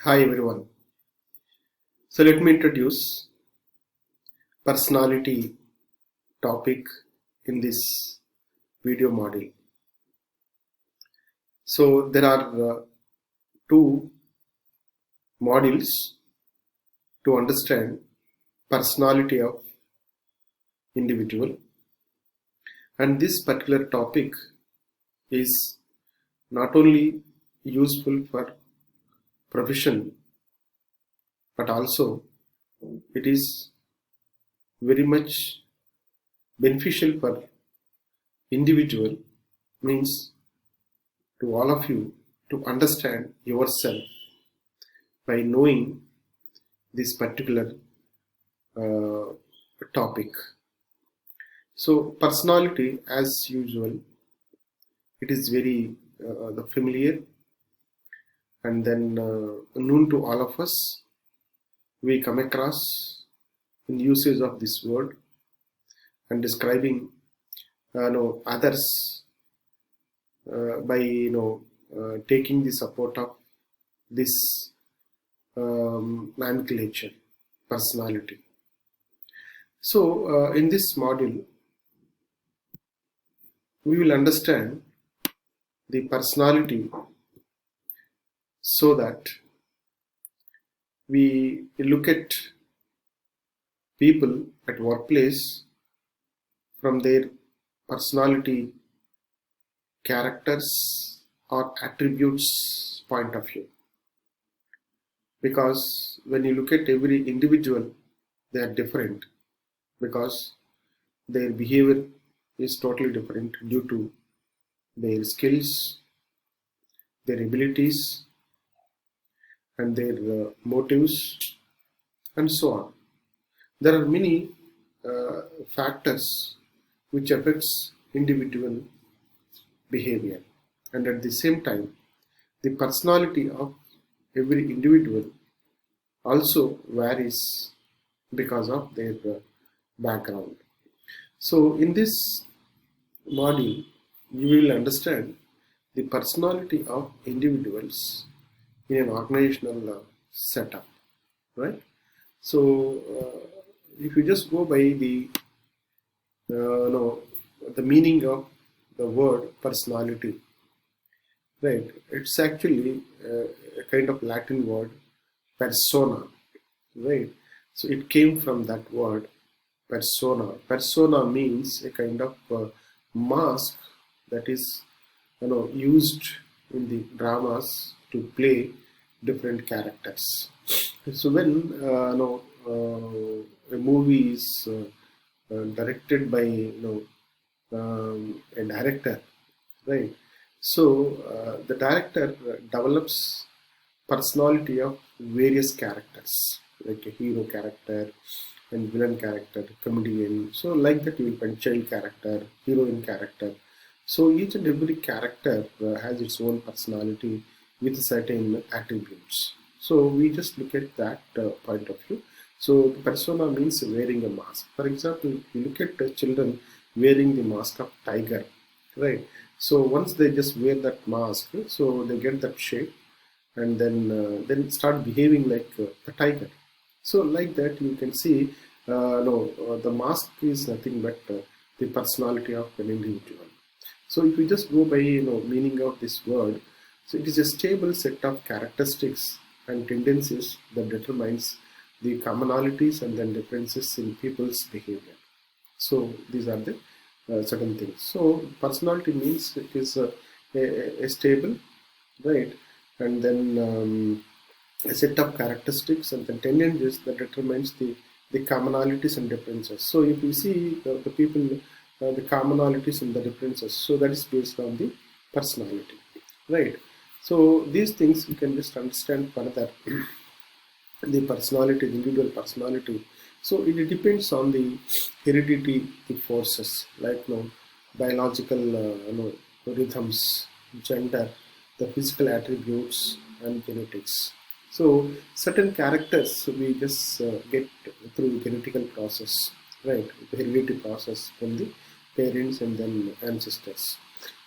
Hi everyone. So let me introduce personality topic in this video module. So there are two modules to understand personality of individual, and this particular topic is not only useful for profession but also it is very much beneficial for individual, means to all of you to understand yourself by knowing this particular uh, topic. So personality, as usual, it is very familiar and then known to all of us. We come across in usage of this word and describing others by taking the support of this nomenclature, personality. So in this module we will understand the personality so that we look at people at workplace from their personality, characters or attributes point of view, because when you look at every individual, they are different because their behavior is totally different due to their skills, their abilities and their motives and so on. There are many factors which affects individual behavior, and at the same time the personality of every individual also varies because of their background. So in this module you will understand the personality of individuals in an organizational setup, right? So if you just go by the the meaning of the word personality, right, it's actually a kind of Latin word persona, right? So it came from that word persona. Persona means a kind of mask that is used in the dramas to play different characters. So when a movie is directed by a director, right? So the director develops personality of various characters, like a hero character and villain character, comedian. So like that you will find child character, heroine character. So each and every character has its own personality with certain attributes. So we just look at that point of view. So persona means wearing a mask. For example, you look at children wearing the mask of tiger, right? So once they just wear that mask, so they get that shape and then start behaving like the tiger. So like that you can see the mask is nothing but the personality of an individual. So if you just go by meaning of this word, so it is a stable set of characteristics and tendencies that determines the commonalities and then differences in people's behavior. So these are the certain things. So personality means it is a stable, right, and then a set of characteristics and the tendencies that determines the commonalities and differences. So if you see the people, the commonalities and the differences, so that is based on the personality, right? So these things you can just understand further. The personality, the individual personality. So it depends on the heredity, the forces like biological rhythms, gender, the physical attributes and genetics. So certain characters we just get through genetical process, right? The heredity process from the parents and then ancestors.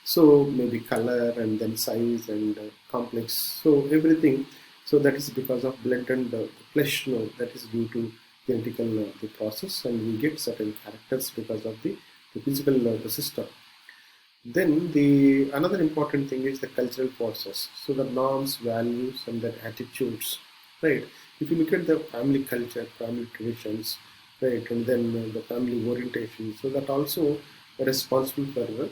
So maybe color and then size and complex. So everything. So that is because of blood and flesh. No, that is due to genetical the process, and we get certain characters because of the physical the system. Then the another important thing is the cultural forces. So the norms, values, and the attitudes, right? If you look at the family culture, family traditions, right, and then the family orientation, so that also responsible for the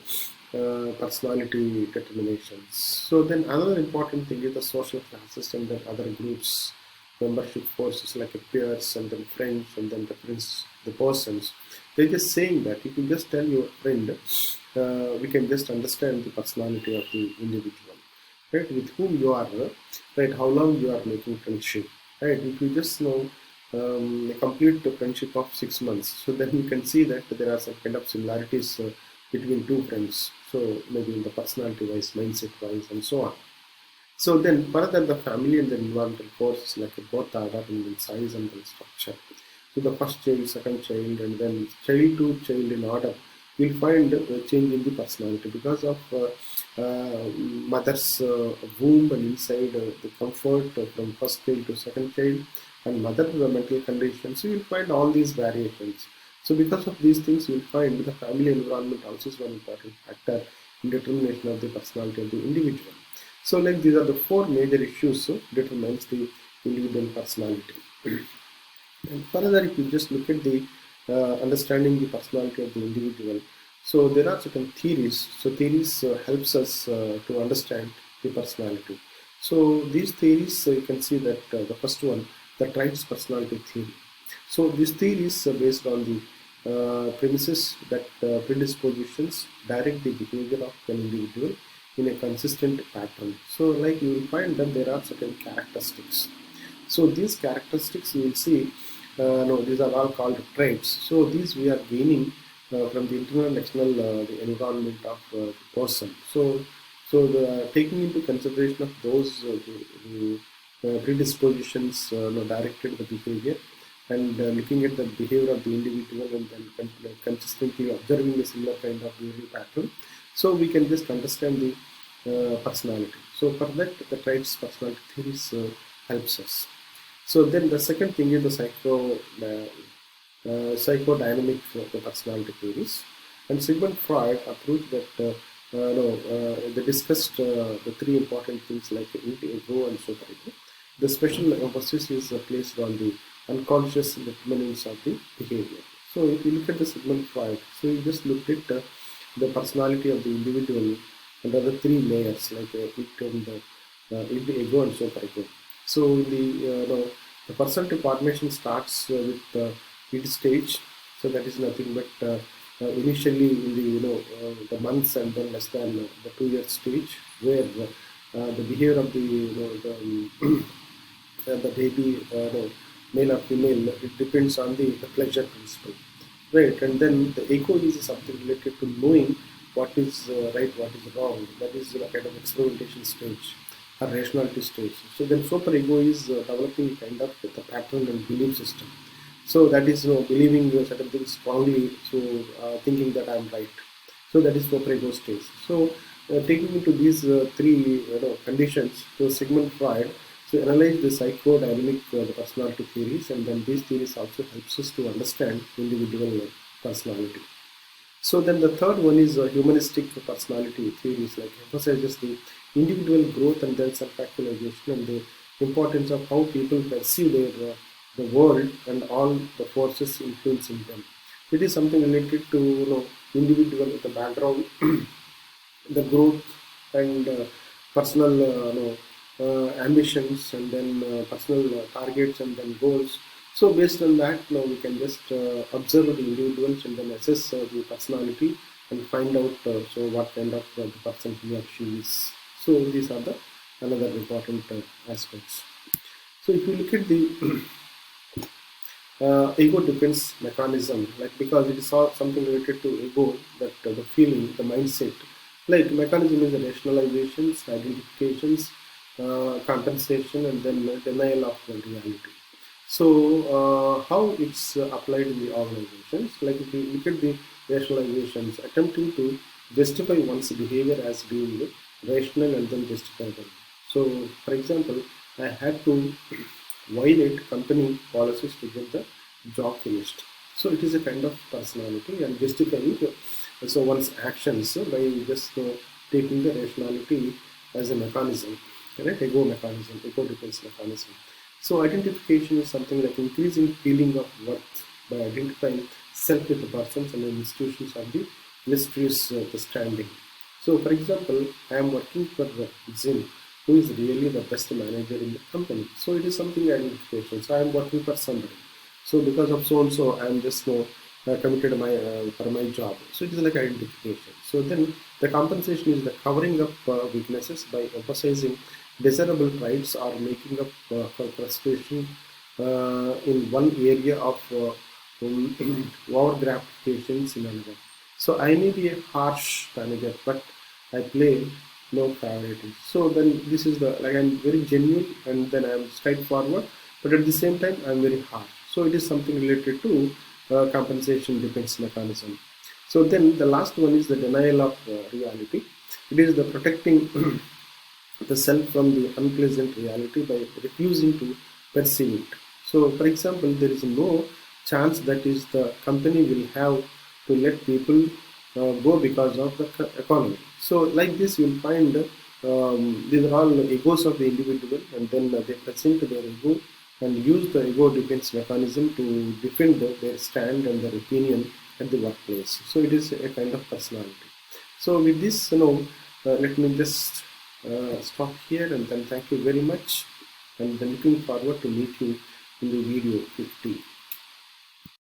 personality determinations. So then another important thing is the social classes and the other groups, membership forces like peers and then friends and then the friends, the persons. They're just saying that if you just tell your friend, we can just understand the personality of the individual, right? With whom you are, right? How long you are making friendship, right? If you just know complete the friendship of 6 months, so then you can see that there are some kind of similarities between two friends. So maybe in the personality wise, mindset wise, and so on. So then further the family and the environmental forces like both order and then size and then structure. So the first child, second child, and then child to child in order, you'll find a change in the personality because of mother's womb and inside the comfort from first child to second child and mother mental conditions. So you'll find all these variations. So because of these things, you'll find the family environment also is one important factor in determination of the personality of the individual. So like these are the four major issues determines the individual personality. And further, if you just look at the understanding the personality of the individual, so there are certain theories. So theories helps us to understand the personality. So these theories, you can see that the first one, the traits personality theory. So this theory is based on the premises that predispositions direct the behavior of an individual in a consistent pattern. So like you will find that there are certain characteristics. So these characteristics you will see, no, these are all called traits. So these we are gaining from the internal and external the environment of the person. So taking into consideration of those predispositions no, directed the behavior and looking at the behavior of the individual and then consistently observing a similar kind of behavior pattern. So we can just understand the personality. So for that, the traits personality theories helps us. So then the second thing is the psychodynamic the personality theories. And Sigmund Freud approached that they discussed the three important things like ego and superego. The special emphasis is placed on the unconscious determinants of the behavior. So if you look at the Sigmund Freud, so you just looked at the personality of the individual under the three layers like it and ego and superego. So the personality formation starts with mid stage. So that is nothing but initially in the months and then less than the 2 year stage where the behavior of the baby, male or female, it depends on the pleasure principle, right? And then the ego is something related to knowing what is right, what is wrong. That is kind of experimentation stage or rationality stage. So then super ego is developing kind of the pattern and belief system. So that is believing certain things strongly, so thinking that I am right. So that is super ego stage. So taking into these three conditions, so Sigmund Freud so analyze the psychodynamic the personality theories, and then these theories also helps us to understand individual personality. So then the third one is humanistic personality theories, like emphasizes the individual growth and then self-actualization and the importance of how people perceive their the world and all the forces influencing them. It is something related to individual, the background, the growth and personal ambitions and then personal targets and then goals. So based on that, now we can just observe the individuals and then assess the personality and find out so what kind of the person he or she is. So these are the another important aspects. So if you look at the ego defense mechanism, like because it is all something related to ego, that the feeling, the mindset, like mechanism is the rationalizations, identifications, compensation, and then denial of reality. So how it's applied in the organizations, like if you look at the rationalizations, attempting to justify one's behavior as being rational and then justifiable. So for example, I had to violate company policies to get the job finished. So it is a kind of personality and justifying so one's actions by just taking the rationality as a mechanism, right? Ego mechanism, ego defense mechanism. So identification is something like increasing feeling of worth by identifying self with the persons and the institutions of the illustrious the standing. So, for example, I am working for Zim, who is really the best manager in the company. So it is something identification. So I am working for somebody. So because of so and so, I am just committed my for my job. So it is like identification. So then the compensation is the covering up weaknesses by emphasizing desirable traits or making up for frustration in one area of over gratifications in another. So I may be a harsh manager, but I play no favoritism. So then this is the like I'm very genuine and then I'm straightforward, but at the same time I'm very harsh. So it is something related to compensation defense mechanism. So then the last one is the denial of reality. It is the protecting the self from the unpleasant reality by refusing to perceive it. So, for example, there is no chance that is the company will have to let people go because of the economy. So, like this, you will find these are all egos of the individual, and then they present their ego and use the ego defense mechanism to defend their stand and their opinion at the workplace. So, it is a kind of personality. So, with this, let me just stop here and then thank you very much and then looking forward to meet you in the video 50.